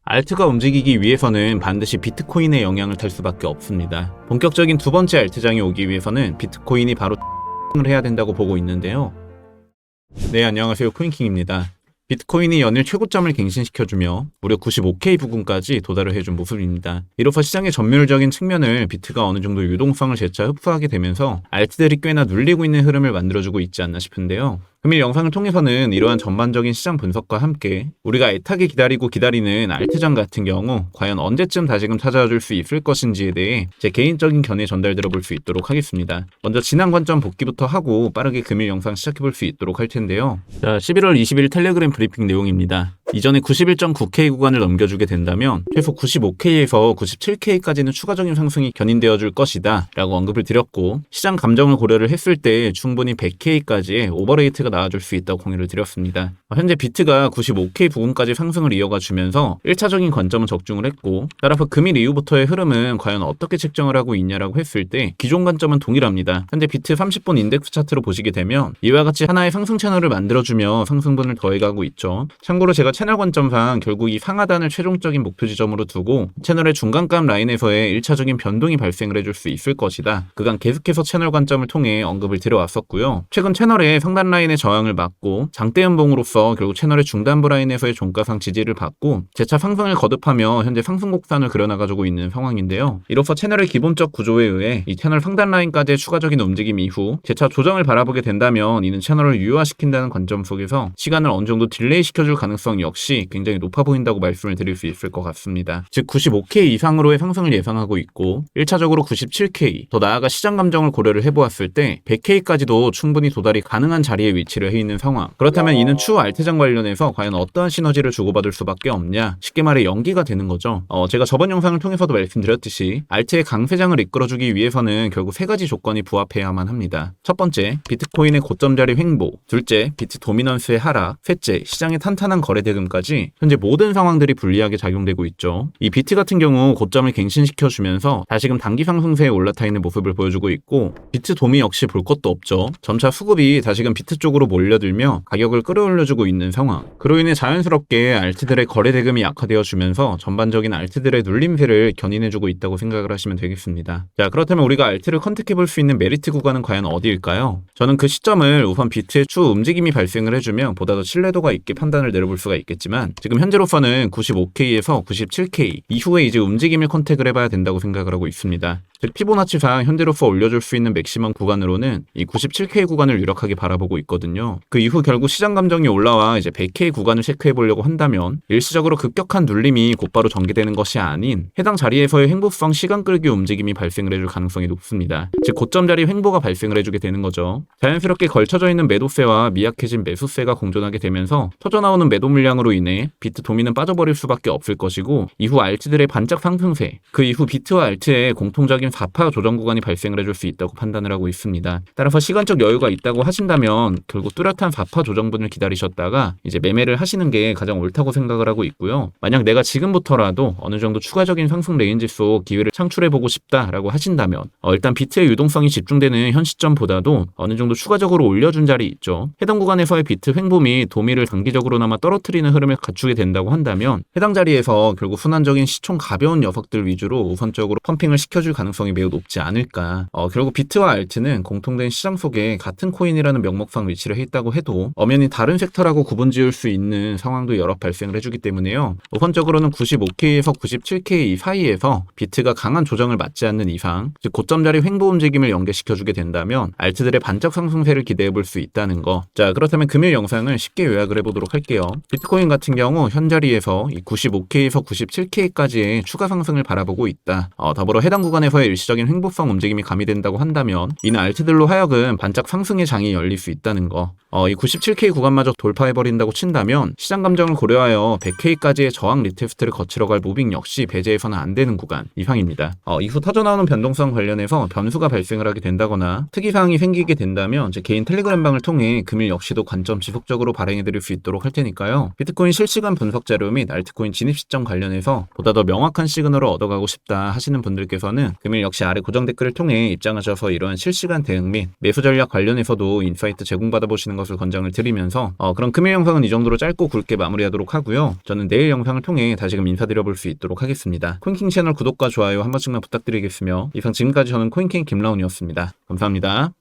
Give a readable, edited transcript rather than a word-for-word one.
알트가 움직이기 위해서는 반드시 비트코인의 영향을 탈 수밖에 없습니다. 본격적인 두 번째 알트장이 오기 위해서는 비트코인이 바로 을 해야 된다고 보고 있는데요. 네, 안녕하세요. 코인킹입니다. 비트코인이 연일 최고점을 갱신시켜주며 무려 95K 부근까지 도달을 해준 모습입니다. 이로써 시장의 전멸적인 측면을 비트가 어느 정도 유동성을 재차 흡수하게 되면서 알트들이 꽤나 눌리고 있는 흐름을 만들어주고 있지 않나 싶은데요. 금일 영상을 통해서는 이러한 전반적인 시장 분석과 함께 우리가 애타게 기다리는 알트장 같은 경우 과연 언제쯤 다시금 찾아와 줄 수 있을 것인지에 대해 제 개인적인 견해 전달들어 볼 수 있도록 하겠습니다. 먼저 지난 관점 복귀부터 하고 빠르게 금일 영상 시작해 볼 수 있도록 할 텐데요. 자, 11월 20일 텔레그램 브리핑 내용입니다. 이전에 91.9K 구간을 넘겨주게 된다면 최소 95K에서 97K까지는 추가적인 상승이 견인되어 줄 것이다 라고 언급을 드렸고, 시장 감정을 고려를 했을 때 충분히 100K까지의 오버레이트가 나와줄 수 있다고 공유를 드렸습니다. 현재 비트가 95K 부근까지 상승을 이어가 주면서 1차적인 관점은 적중을 했고, 따라서 금일 이후부터의 흐름은 과연 어떻게 책정을 하고 있냐라고 했을 때 기존 관점은 동일합니다. 현재 비트 30분 인덱스 차트로 보시게 되면 이와 같이 하나의 상승 채널을 만들어주며 상승분을 더해가고 있죠. 참고로 제가 채널 관점상 결국 이 상하단을 최종적인 목표 지점으로 두고 채널의 중간값 라인에서의 1차적인 변동이 발생을 해줄 수 있을 것이다. 그간 계속해서 채널 관점을 통해 언급을 드려왔었고요. 최근 채널의 상단 라인의 저항을 막고 장대 연봉으로서 결국 채널의 중단부 라인에서의 종가상 지지를 받고 재차 상승을 거듭하며 현재 상승 곡선을 그려나가지고 있는 상황인데요. 이로써 채널의 기본적 구조에 의해 이 채널 상단 라인까지의 추가적인 움직임 이후 재차 조정을 바라보게 된다면 이는 채널을 유효화시킨다는 관점 속에서 시간을 어느 정도 딜레이 시켜줄 가능성 역시 굉장히 높아 보인다고 말씀을 드릴 수 있을 것 같습니다. 즉 95K 이상으로의 상승을 예상하고 있고 1차적으로 97K, 더 나아가 시장 감정을 고려를 해보았을 때 100K까지도 충분히 도달이 가능한 자리에 위치를 해 있는 상황. 그렇다면 이는 추후 알트장 관련해서 과연 어떠한 시너지를 주고받을 수밖에 없냐, 쉽게 말해 연기가 되는 거죠. 제가 저번 영상을 통해서도 말씀드렸듯이 알트의 강세장을 이끌어주기 위해서는 결국 세 가지 조건이 부합해야만 합니다. 첫 번째, 비트코인의 고점 자리 횡보. 둘째, 비트 도미넌스의 하락. 셋째, 시장의 탄탄한 거래 대금까지 현재 모든 상황들이 불리하게 작용되고 있죠. 이 비트 같은 경우 고점을 갱신시켜주면서 다시금 단기 상승세에 올라타 있는 모습을 보여주고 있고, 비트 도미 역시 볼 것도 없죠. 점차 수급이 다시금 비트 쪽으로 몰려들며 가격을 끌어올려주고 있는 상황. 그로 인해 자연스럽게 알트들의 거래 대금이 약화되어주면서 전반적인 알트들의 눌림세를 견인해주고 있다고 생각을 하시면 되겠습니다. 자, 그렇다면 우리가 알트를 컨택해볼 수 있는 메리트 구간은 과연 어디일까요? 저는 그 시점을 우선 비트의 추후 움직임이 발생을 해주면 보다 더 신뢰도가 있게 판단을 내려볼 수가 있겠지만, 지금 현재로서는 95K에서 97K 이후에 이제 움직임을 컨택을 해봐야 된다고 생각을 하고 있습니다. 즉 피보나치상 현재로서 올려줄 수 있는 맥시멈 구간으로는 이 97K 구간을 유력하게 바라보고 있거든요. 그 이후 결국 시장 감정이 올라와 이제 100K 구간을 체크해 보려고 한다면 일시적으로 급격한 눌림이 곧바로 전개되는 것이 아닌 해당 자리에서의 횡보성 시간 끌기 움직임이 발생을 해줄 가능성이 높습니다. 즉 고점 자리 횡보가 발생을 해주게 되는 거죠. 자연스럽게 걸쳐져 있는 매도세와 미약해진 매수세가 공존하게 되면서 터져나오는 매도 물량으로 인해 비트 도미는 빠져버릴 수밖에 없을 것이고, 이후 알트들의 반짝 상승세, 그 이후 비트와 알트의 공통적인 4파 조정 구간이 발생을 해줄 수 있다고 판단을 하고 있습니다. 따라서 시간적 여유가 있다고 하신다면 결국 뚜렷한 4파 조정분을 기다리셨다가 이제 매매를 하시는 게 가장 옳다고 생각을 하고 있고요. 만약 내가 지금부터라도 어느 정도 추가적인 상승 레인지 속 기회를 창출해보고 싶다라고 하신다면 일단 비트의 유동성이 집중되는 현 시점보다도 어느 정도 추가적으로 올려준 자리 있죠. 해당 구간에서의 비트 횡보 및 도미를 단기적으로나마 떨어뜨리는 흐름을 갖추게 된다고 한다면 해당 자리에서 결국 순환적인 시총 가벼운 녀석들 위주로 우선적으로 펌핑을 시켜줄 가능성이 매우 높지 않을까. 결국 비트와 알트는 공통된 시장 속에 같은 코인이라는 명목상 위치를 했다고 해도 엄연히 다른 섹터라고 구분 지을 수 있는 상황도 여러 발생을 해주기 때문에요. 우선적으로는 95K에서 97K 사이에서 비트가 강한 조정을 맞지 않는 이상, 즉 고점 자리 횡보 움직임을 연계시켜주게 된다면 알트들의 반짝 상승세를 기대해볼 수 있다는 거. 자, 그렇다면 금일 영상을 쉽게 요약을 해보도록 할게요. 비트코인 같은 경우 현 자리에서 이 95K에서 97K까지의 추가 상승을 바라보고 있다. 더불어 해당 구간에서의 일시적인 횡보성 움직임이 가미된다고 한다면 이는 알트들로 하여금 반짝 상승의 장이 열릴 수 있다는 거. 이 97K 구간마저 돌파해버린다고 친다면 시장 감정을 고려하여 100K까지의 저항 리테스트를 거치러 갈 무빙 역시 배제해서는 안 되는 구간 이상입니다. 이후 터져나오는 변동성 관련해서 변수가 발생을 하게 된다거나 특이사항이 생기게 된다면 제 개인 텔레그램방을 통해 금일 역시도 관점 지속적으로 발행해드릴 수 있도록 할 테니까요. 비트코인 실시간 분석 자료 및 알트코인 진입 시점 관련해서 보다 더 명확한 시그널을 얻어가고 싶다 하시는 분들께서는 금일 역시 아래 고정 댓글을 통해 입장하셔서 이러한 실시간 대응 및 매수 전략 관련해서도 인사이트 제공받을 받아보시는 것을 권장을 드리면서 그럼 금일 영상은 이 정도로 짧고 굵게 마무리하도록 하고요. 저는 내일 영상을 통해 다시금 인사드려볼 수 있도록 하겠습니다. 코인킹 채널 구독과 좋아요 한 번씩만 부탁드리겠으며 이상 지금까지 저는 코인킹 김라운이었습니다. 감사합니다.